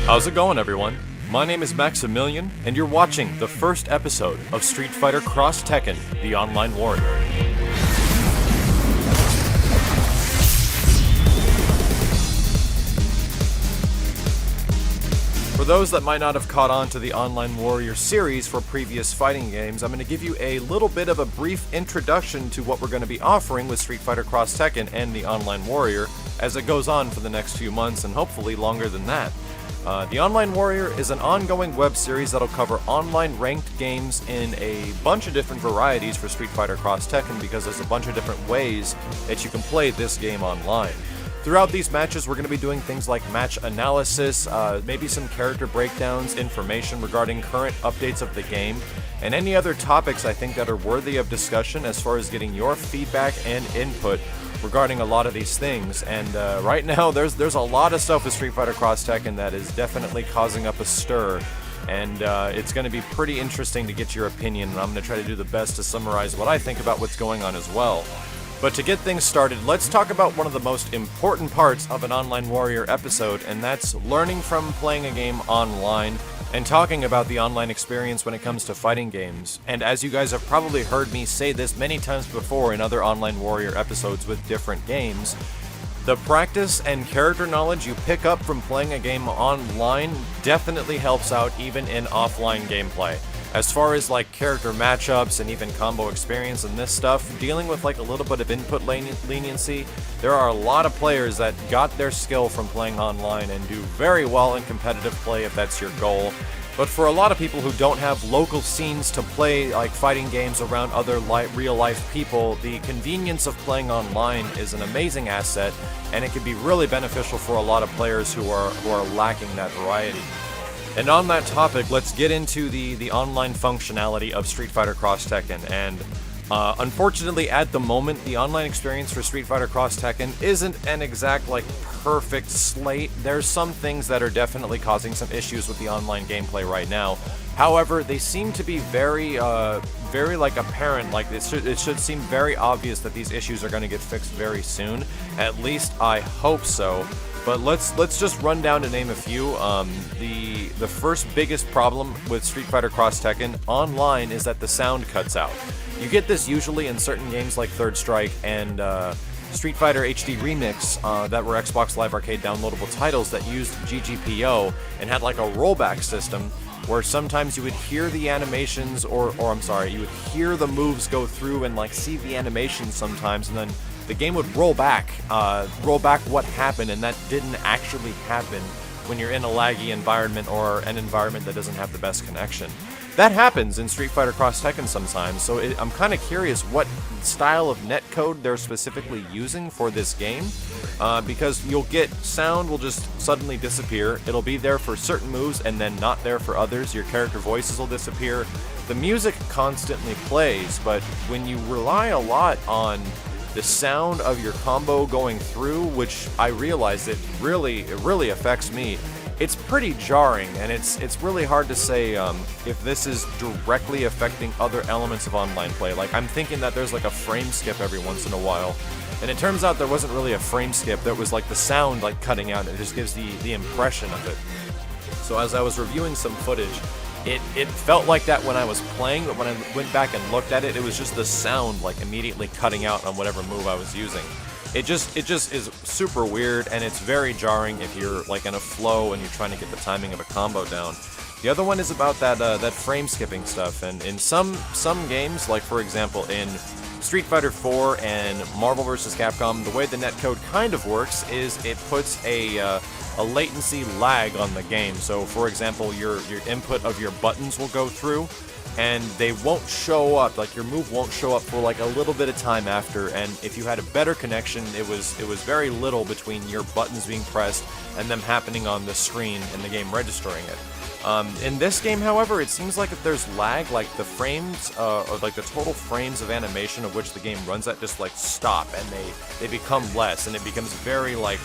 How's it going, everyone? My name is Maximilian, and you're watching the first episode of Street Fighter X Tekken, the Online Warrior. For those that might not have caught on to the Online Warrior series for previous fighting games, I'm going to give you a little bit of a brief introduction to what we're going to be offering with Street Fighter X Tekken and the Online Warrior as it goes on for the next few months and hopefully longer than that. The Online Warrior is an ongoing web series that'll cover online ranked games in a bunch of different varieties for Street Fighter X Tekken because there's a bunch of different ways that you can play this game online. Throughout these matches, we're going to be doing things like match analysis, maybe some character breakdowns, information regarding current updates of the game, and any other topics I think that are worthy of discussion as far as getting your feedback and input regarding a lot of these things. And right now, there's a lot of stuff with Street Fighter X Tekken that is definitely causing up a stir, and it's going to be pretty interesting to get your opinion, and I'm going to try to do the best to summarize what I think about what's going on as well. But to get things started, let's talk about one of the most important parts of an Online Warrior episode, and that's learning from playing a game online and talking about the online experience when it comes to fighting games. And as you guys have probably heard me say this many times before in other Online Warrior episodes with different games, the practice and character knowledge you pick up from playing a game online definitely helps out even in offline gameplay. As far as like character matchups and even combo experience and this stuff, dealing with like a little bit of input leniency, there are a lot of players that got their skill from playing online and do very well in competitive play if that's your goal. But for a lot of people who don't have local scenes to play like fighting games around other real life people, the convenience of playing online is an amazing asset, and it can be really beneficial for a lot of players who are lacking that variety. And on that topic, let's get into the online functionality of Street Fighter X Tekken. And unfortunately, at the moment, the online experience for Street Fighter X Tekken isn't an exact, like, perfect slate. There's some things that are definitely causing some issues with the online gameplay right now. However, they seem to be very like apparent. Like it should seem very obvious that these issues are going to get fixed very soon. At least I hope so. But let's just run down to name a few. The first biggest problem with Street Fighter X Tekken online is that the sound cuts out. You get this usually in certain games like Third Strike and Street Fighter HD Remix that were Xbox Live Arcade downloadable titles that used GGPO and had like a rollback system where sometimes you would hear the animations you would hear the moves go through and like see the animations sometimes, and then the game would roll back what happened, and that didn't actually happen when you're in a laggy environment or an environment that doesn't have the best connection. That happens in Street Fighter X Tekken sometimes, so I'm kind of curious what style of netcode they're specifically using for this game, because you'll get sound will just suddenly disappear. It'll be there for certain moves and then not there for others. Your character voices will disappear. The music constantly plays, but when you rely a lot on the sound of your combo going through, which I realize it really affects me, it's pretty jarring, and it's really hard to say if this is directly affecting other elements of online play. Like, I'm thinking that there's like a frame skip every once in a while, and it turns out there wasn't really a frame skip. There was like the sound like cutting out, and it just gives the impression of it. So as I was reviewing some footage, it felt like that when I was playing, but when I went back and looked at it, it was just the sound like immediately cutting out on whatever move I was using. It just is super weird, and it's very jarring if you're like in a flow and you're trying to get the timing of a combo down. The other one is about that frame skipping stuff, and in some games, like for example in Street Fighter 4 and Marvel vs. Capcom, the way the netcode kind of works is it puts a latency lag on the game. So for example, your input of your buttons will go through, and they won't show up, like your move won't show up for like a little bit of time after, and if you had a better connection, it was very little between your buttons being pressed and them happening on the screen and the game registering it. In this game, however, it seems like if there's lag, like the frames, or like the total frames of animation of which the game runs at just like stop, and they become less, and it becomes very like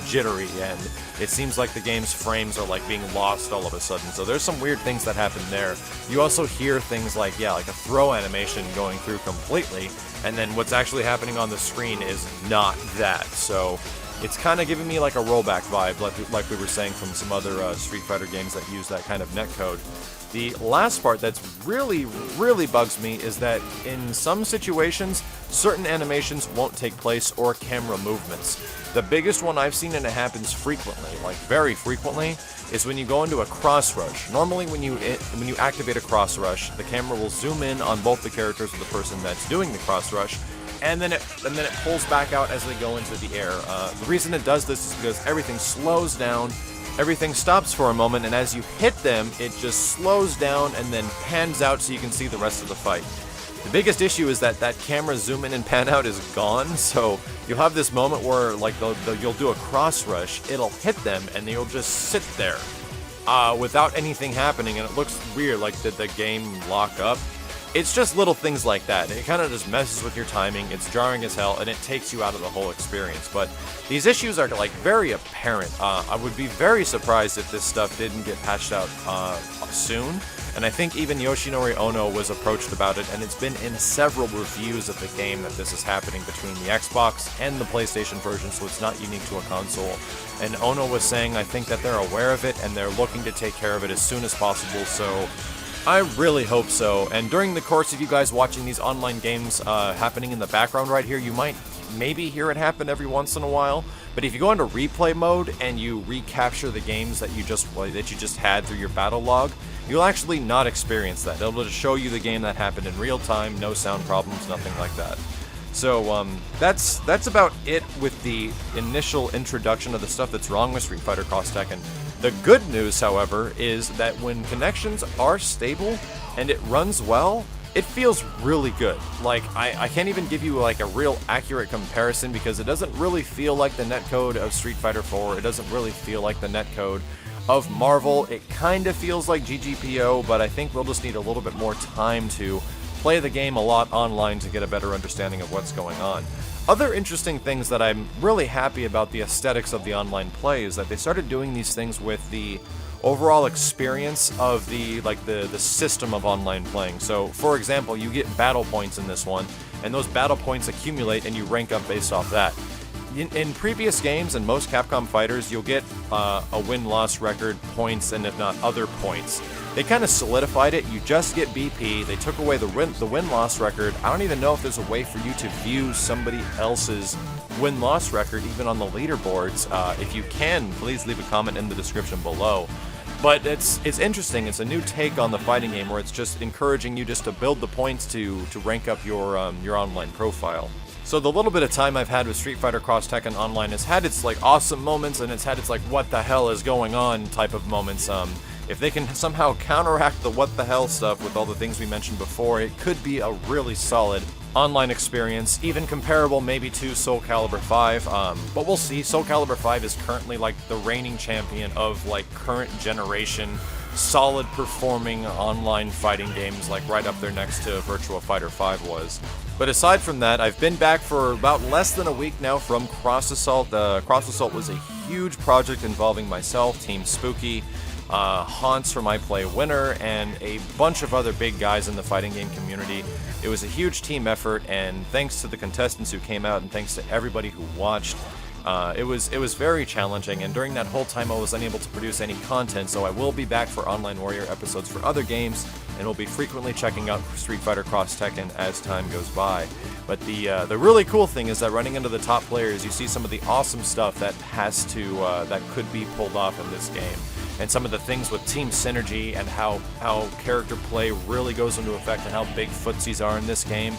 jittery, and it seems like the game's frames are like being lost all of a sudden. So there's some weird things that happen there. You also hear things like, like a throw animation going through completely, and then what's actually happening on the screen is not that. So It's kind of giving me like a rollback vibe, like we were saying from some other Street Fighter games that use that kind of netcode. The last part that's really bugs me is that in some situations, certain animations won't take place or camera movements. The biggest one I've seen, and it happens frequently, like very frequently, is when you go into a cross rush. Normally when you activate a cross rush, the camera will zoom in on both the characters of the person that's doing the cross rush, and then it pulls back out as they go into the air. The reason it does this is because everything slows down, everything stops for a moment, and as you hit them, it just slows down and then pans out so you can see the rest of the fight. The biggest issue is that camera zoom in and pan out is gone, so you'll have this moment where like you'll do a cross rush, it'll hit them, and they'll just sit there without anything happening, and it looks weird, like did the game lock up? It's just little things like that. It kind of just messes with your timing, it's jarring as hell, and it takes you out of the whole experience. But these issues are like very apparent. I would be very surprised if this stuff didn't get patched out soon. And I think even Yoshinori Ono was approached about it, and it's been in several reviews of the game that this is happening between the Xbox and the PlayStation version, so it's not unique to a console. And Ono was saying, I think that they're aware of it, and they're looking to take care of it as soon as possible, so I really hope so. And during the course of you guys watching these online games happening in the background right here, you might maybe hear it happen every once in a while. But if you go into replay mode and you recapture the games that you just had through your battle log, you'll actually not experience that. It'll just show you the game that happened in real time, no sound problems, nothing like that. So that's about it with the initial introduction of the stuff that's wrong with Street Fighter X Tekken. The good news, however, is that when connections are stable and it runs well, it feels really good. Like, I can't even give you like a real accurate comparison because it doesn't really feel like the netcode of Street Fighter 4. It doesn't really feel like the netcode of Marvel. It kind of feels like GGPO, but I think we'll just need a little bit more time to play the game a lot online to get a better understanding of what's going on. Other interesting things that I'm really happy about the aesthetics of the online play is that they started doing these things with the overall experience of the system of online playing. So, for example, you get battle points in this one, and those battle points accumulate and you rank up based off that. In previous games and most Capcom fighters, you'll get a win-loss record, points, and if not other points. They kind of solidified it. You just get BP. They took away the win-loss record. I don't even know if there's a way for you to view somebody else's win-loss record, even on the leaderboards. If you can, please leave a comment in the description below. But it's interesting. It's a new take on the fighting game where it's just encouraging you just to build the points to rank up your online profile. So the little bit of time I've had with Street Fighter X Tekken Online has had its like awesome moments, and it's had its like what the hell is going on type of moments. If they can somehow counteract the what the hell stuff with all the things we mentioned before, it could be a really solid online experience, even comparable maybe to Soul Calibur 5, but we'll see. Soul Calibur 5 is currently like the reigning champion of like current generation solid performing online fighting games, like right up there next to Virtua Fighter 5 was. But aside from that, I've been back for about less than a week now from Cross Assault. Cross Assault was a huge project involving myself, Team Spooky, Hans from I Play Winner, and a bunch of other big guys in the fighting game community. It was a huge team effort, and thanks to the contestants who came out, and thanks to everybody who watched, it was very challenging, and during that whole time I was unable to produce any content, so I will be back for Online Warrior episodes for other games, and will be frequently checking out Street Fighter X Tekken as time goes by. But the really cool thing is that running into the top players, you see some of the awesome stuff that that could be pulled off in this game. And some of the things with team synergy and how character play really goes into effect and how big footsies are in this game.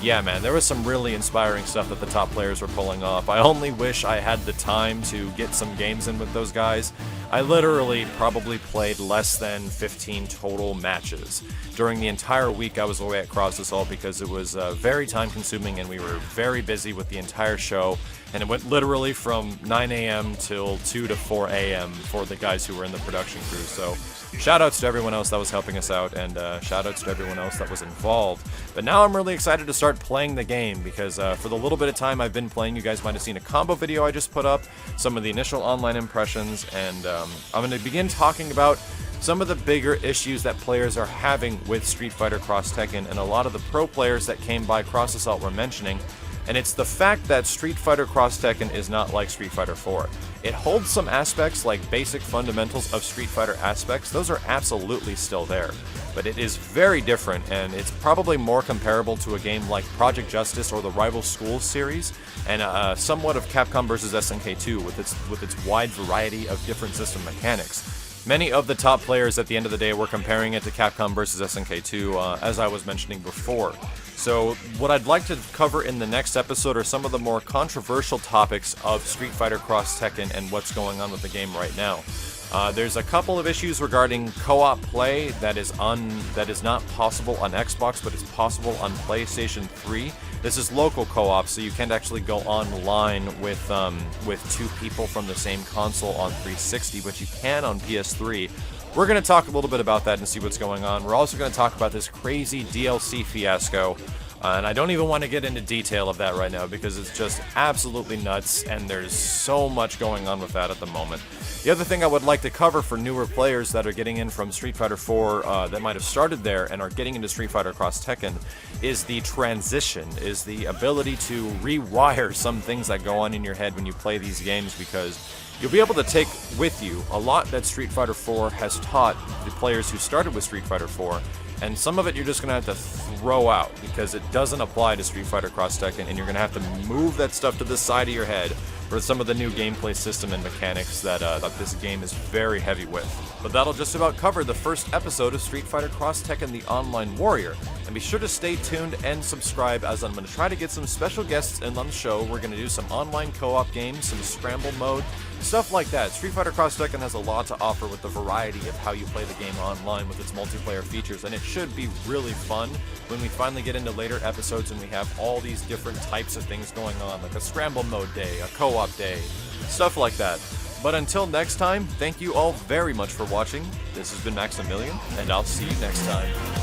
Yeah, man, there was some really inspiring stuff that the top players were pulling off. I only wish I had the time to get some games in with those guys. I literally probably played less than 15 total matches. During the entire week I was away at Cross Assault because it was very time consuming and we were very busy with the entire show. And it went literally from 9 a.m. till 2 to 4 a.m. for the guys who were in the production crew. So shoutouts to everyone else that was helping us out, and shoutouts to everyone else that was involved. But now I'm really excited to start playing the game because for the little bit of time I've been playing, you guys might have seen a combo video I just put up, some of the initial online impressions, and I'm going to begin talking about some of the bigger issues that players are having with Street Fighter X Tekken, and a lot of the pro players that came by Cross Assault were mentioning and it's the fact that Street Fighter Cross Tekken is not like Street Fighter 4. It holds some aspects like basic fundamentals of Street Fighter aspects, those are absolutely still there. But it is very different, and it's probably more comparable to a game like Project Justice or the Rival Schools series, and somewhat of Capcom vs. SNK2 with its wide variety of different system mechanics. Many of the top players at the end of the day were comparing it to Capcom vs. SNK2, as I was mentioning before. So what I'd like to cover in the next episode are some of the more controversial topics of Street Fighter Cross Tekken and what's going on with the game right now. There's a couple of issues regarding co-op play that is not possible on Xbox, but is possible on PlayStation 3. This is local co-op, so you can't actually go online with two people from the same console on 360, but you can on PS3. We're going to talk a little bit about that and see what's going on. We're also going to talk about this crazy DLC fiasco, and I don't even want to get into detail of that right now because it's just absolutely nuts, and there's so much going on with that at the moment. The other thing I would like to cover for newer players that are getting in from Street Fighter 4 that might have started there and are getting into Street Fighter Cross Tekken is the transition, is the ability to rewire some things that go on in your head when you play these games, because you'll be able to take with you a lot that Street Fighter 4 has taught the players who started with Street Fighter 4, and some of it you're just going to have to throw out because it doesn't apply to Street Fighter Cross Tekken, and you're going to have to move that stuff to the side of your head for some of the new gameplay system and mechanics that this game is very heavy with. But that'll just about cover the first episode of Street Fighter Cross Tekken The Online Warrior. And be sure to stay tuned and subscribe, as I'm going to try to get some special guests in on the show. We're going to do some online co-op games, some scramble mode, stuff like that. Street Fighter Cross Tekken has a lot to offer with the variety of how you play the game online with its multiplayer features, and it should be really fun when we finally get into later episodes and we have all these different types of things going on, like a scramble mode day, a co-op day, stuff like that. But until next time, thank you all very much for watching. This has been Maximilian, and I'll see you next time.